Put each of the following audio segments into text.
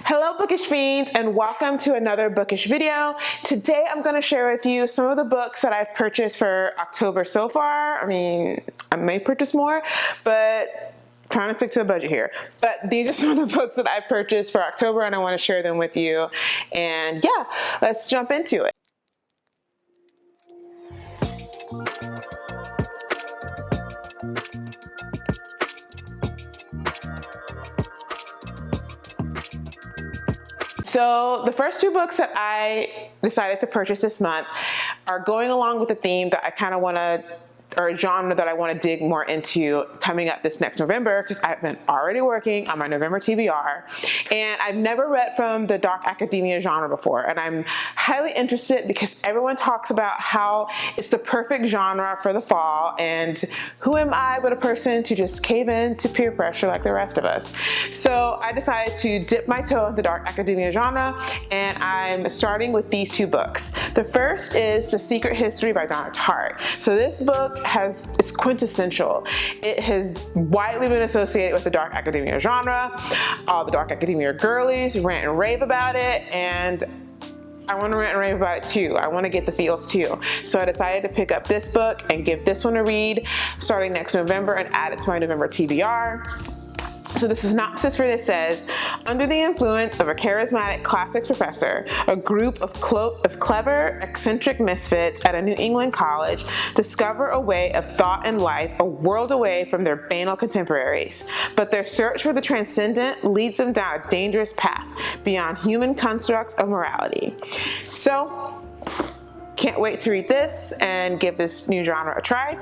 Hello Bookish Fiends, and welcome to another bookish video. Today I'm going to share with you some of the books that I've purchased for October so far. I mean, I may purchase more, but trying to stick to a budget here. But these are some of the books that I've purchased for October, and I want to share them with you. And yeah, let's jump into it. So the first two books that I decided to purchase this month are going along with the theme that I kind of want to, or a genre that I want to dig more into coming up this next November, because I've been already working on my November TBR, and I've never read from the dark academia genre before, and I'm highly interested because everyone talks about how it's the perfect genre for the fall, and who am I but a person to just cave in to peer pressure like the rest of us. So I decided to dip my toe in the dark academia genre, and I'm starting with these two books. The first is The Secret History by Donna Tartt. So this book is quintessential. It has widely been associated with the dark academia genre. All the dark academia girlies rant and rave about it, and I want to rant and rave about it too. I want to get the feels too. So I decided to pick up this book and give this one a read starting next November and add it to my November TBR. So the synopsis for this says, under the influence of a charismatic classics professor, a group of clever, eccentric misfits at a New England college discover a way of thought and life a world away from their banal contemporaries. But their search for the transcendent leads them down a dangerous path beyond human constructs of morality. So, can't wait to read this and give this new genre a try.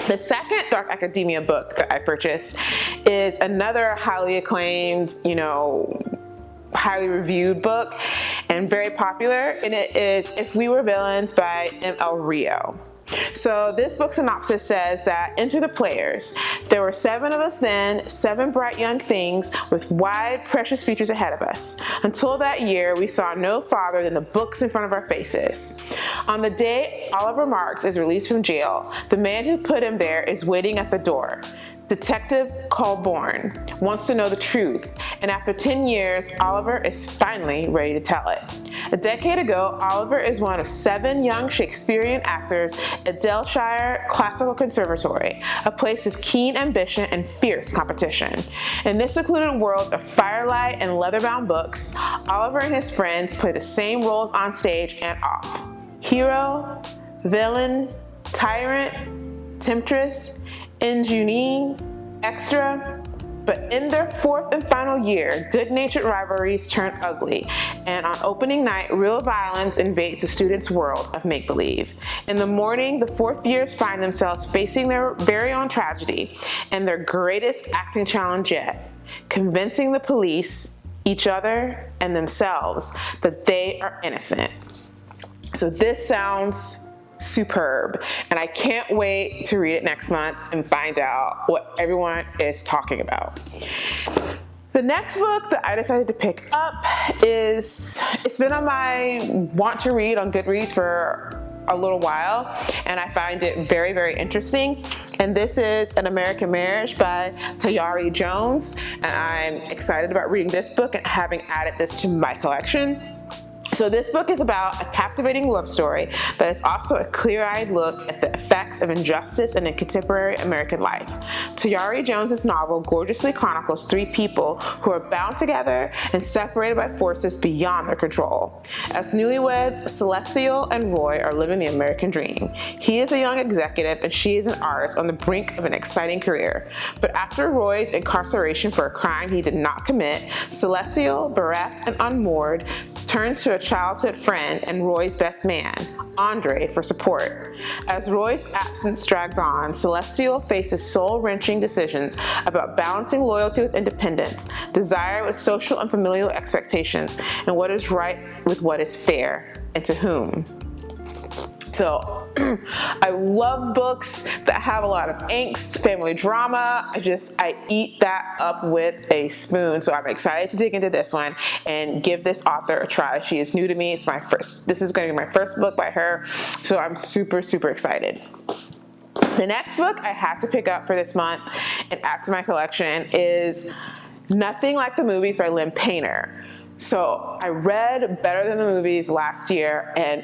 The second dark academia book that I purchased is another highly acclaimed, highly reviewed book and very popular, and it is If We Were Villains by M.L. Rio. So this book synopsis says that enter the players. There were 7 of us then, 7 bright young things with wide, precious futures ahead of us. Until that year, we saw no farther than the books in front of our faces. On the day Oliver Marks is released from jail, the man who put him there is waiting at the door. Detective Colborne wants to know the truth, and after 10 years, Oliver is finally ready to tell it. A decade ago, Oliver is one of 7 young Shakespearean actors at Delshire Classical Conservatory, a place of keen ambition and fierce competition. In this secluded world of firelight and leather-bound books, Oliver and his friends play the same roles on stage and off. Hero, villain, tyrant, temptress, ingenue, extra, but in their 4th and final year, good-natured rivalries turn ugly, and on opening night, real violence invades the students' world of make-believe. In the morning, the 4th years find themselves facing their very own tragedy and their greatest acting challenge yet, convincing the police, each other, and themselves that they are innocent. So this sounds superb, and I can't wait to read it next month and find out what everyone is talking about. The next book that I decided to pick up it's been on my want to read on Goodreads for a little while, and I find it very, very interesting. And this is An American Marriage by Tayari Jones, and I'm excited about reading this book and having added this to my collection. So this book is about a captivating love story, but it's also a clear-eyed look at the effects of injustice in contemporary American life. Tayari Jones's novel gorgeously chronicles 3 people who are bound together and separated by forces beyond their control. As newlyweds, Celestial and Roy are living the American dream. He is a young executive and she is an artist on the brink of an exciting career. But after Roy's incarceration for a crime he did not commit, Celestial, bereft and unmoored, turns to a childhood friend and Roy's best man, Andre, for support. As Roy's absence drags on, Celestial faces soul-wrenching decisions about balancing loyalty with independence, desire with social and familial expectations, and what is right with what is fair, and to whom. So I love books that have a lot of angst, family drama. I eat that up with a spoon. So I'm excited to dig into this one and give this author a try. She is new to me. This is going to be my first book by her. So I'm super, super excited. The next book I have to pick up for this month and add to my collection is Nothing Like the Movies by Lynn Painter. So I read Better Than the Movies last year, and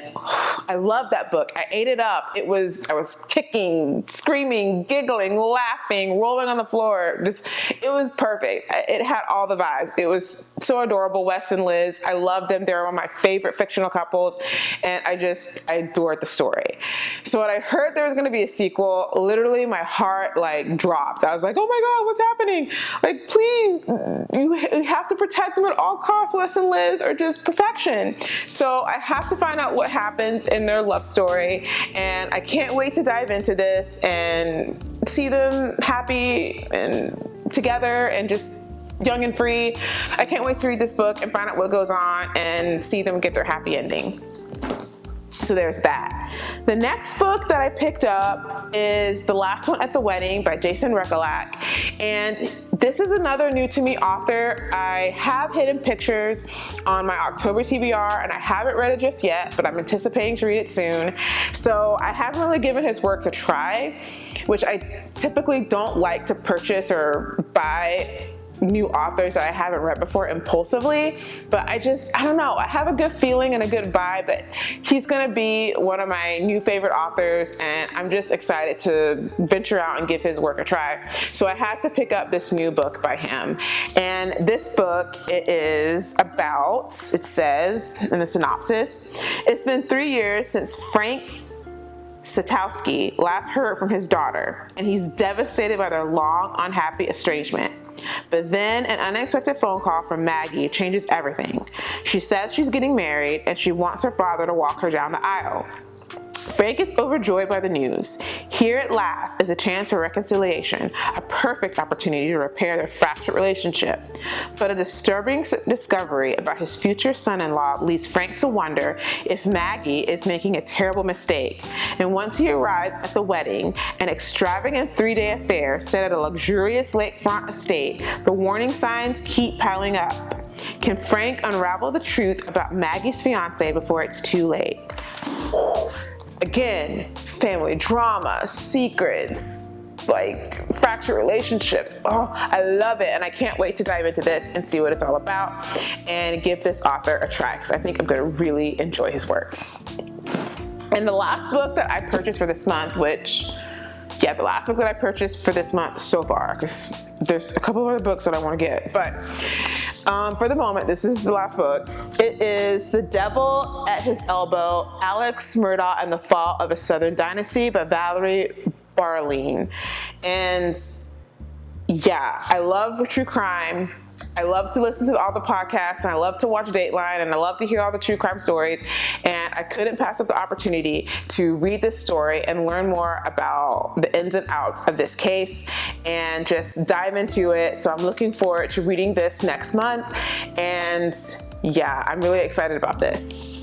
I love that book. I ate it up. I was kicking, screaming, giggling, laughing, rolling on the floor. It was perfect. It had all the vibes. It was so adorable. Wes and Liz, I love them. They're one of my favorite fictional couples, and I adored the story. So when I heard there was going to be a sequel, literally my heart like dropped. I was like, oh my God, what's happening? Like, please, you have to protect them at all costs. Wes and Liz are just perfection. So I have to find out what happens in their love story, and I can't wait to dive into this and see them happy and together and just young and free. I can't wait to read this book and find out what goes on and see them get their happy ending. So there's that. The next book that I picked up is The Last One at the Wedding by Jason Rekulak. And this is another new to me author. I have Hidden Pictures on my October TBR, and I haven't read it just yet, but I'm anticipating to read it soon. So I haven't really given his works a try, which I typically don't like to purchase or buy new authors that I haven't read before impulsively, but I don't know, I have a good feeling and a good vibe that he's gonna be one of my new favorite authors, and I'm just excited to venture out and give his work a try. So I had to pick up this new book by him, and this book, it says in the synopsis, it's been 3 years since Frank Satowski last heard from his daughter, and he's devastated by their long, unhappy estrangement. But then an unexpected phone call from Maggie changes everything. She says she's getting married, and she wants her father to walk her down the aisle. Frank is overjoyed by the news. Here at last is a chance for reconciliation, a perfect opportunity to repair their fractured relationship. But a disturbing discovery about his future son-in-law leads Frank to wonder if Maggie is making a terrible mistake. And once he arrives at the wedding, an extravagant 3-day affair set at a luxurious lakefront estate, the warning signs keep piling up. Can Frank unravel the truth about Maggie's fiancé before it's too late? Again, family drama, secrets, like fractured relationships. Oh, I love it, and I can't wait to dive into this and see what it's all about and give this author a try, because I think I'm going to really enjoy his work. And the last book that I purchased for this month, the last book that I purchased for this month so far, because there's a couple of other books that I want to get, but for the moment, this is the last book. It is The Devil at His Elbow, Alex Murdaugh and the Fall of a Southern Dynasty by Valerie Barleen. And yeah, I love true crime. I love to listen to all the podcasts, and I love to watch Dateline, and I love to hear all the true crime stories, and I couldn't pass up the opportunity to read this story and learn more about the ins and outs of this case and just dive into it. So I'm looking forward to reading this next month, and yeah, I'm really excited about this.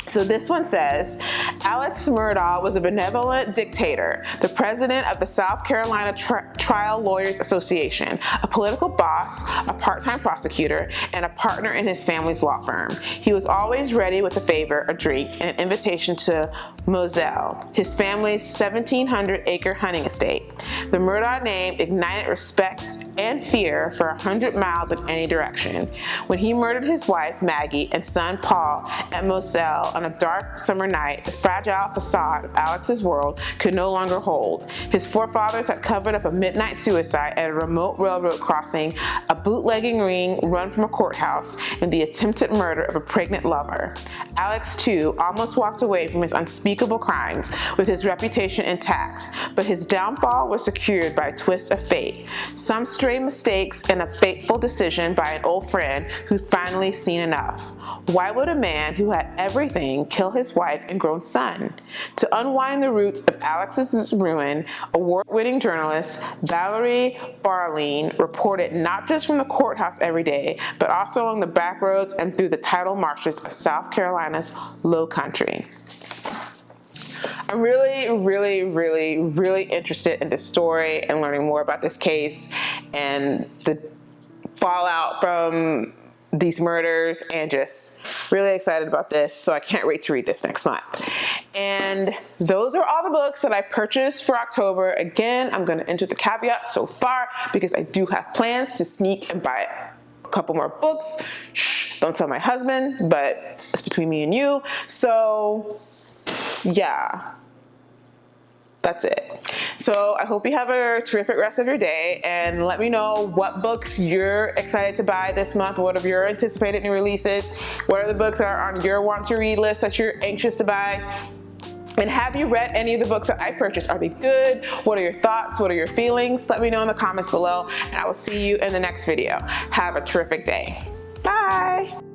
So this one says, Alex Murdaugh was a benevolent dictator, the president of the South Carolina Trial Lawyers Association, a political boss, a part-time prosecutor, and a partner in his family's law firm. He was always ready with a favor, a drink, and an invitation to Moselle, his family's 1,700-acre hunting estate. The Murdaugh name ignited respect and fear for 100 miles in any direction. When he murdered his wife, Maggie, and son, Paul, at Moselle on a dark summer night, the fragile facade of Alex's world could no longer hold. His forefathers had covered up a midnight suicide at a remote railroad crossing, a bootlegging ring run from a courthouse, and the attempted murder of a pregnant lover. Alex, too, almost walked away from his unspeakable crimes with his reputation intact, but his downfall was secured by a twist of fate. Some stray mistakes and a fateful decision by an old friend who'd finally seen enough. Why would a man who had everything kill his wife and grown son? To unwind the roots of Alex's ruin, award-winning journalist Valerie Barleen reported not just from the courthouse every day, but also along the back roads and through the tidal marshes of South Carolina's Low Country. I'm really interested in this story and learning more about this case and the fallout from these murders, and just really excited about this. So I can't wait to read this next month. And those are all the books that I purchased for October. Again, I'm gonna enter the caveat so far because I do have plans to sneak and buy a couple more books. Shh, don't tell my husband, but it's between me and you. So yeah, that's it. So I hope you have a terrific rest of your day, and let me know what books you're excited to buy this month. What are your anticipated new releases? What are the books that are on your want to read list that you're anxious to buy? And have you read any of the books that I purchased? Are they good? What are your thoughts? What are your feelings? Let me know in the comments below, and I will see you in the next video. Have a terrific day. Bye.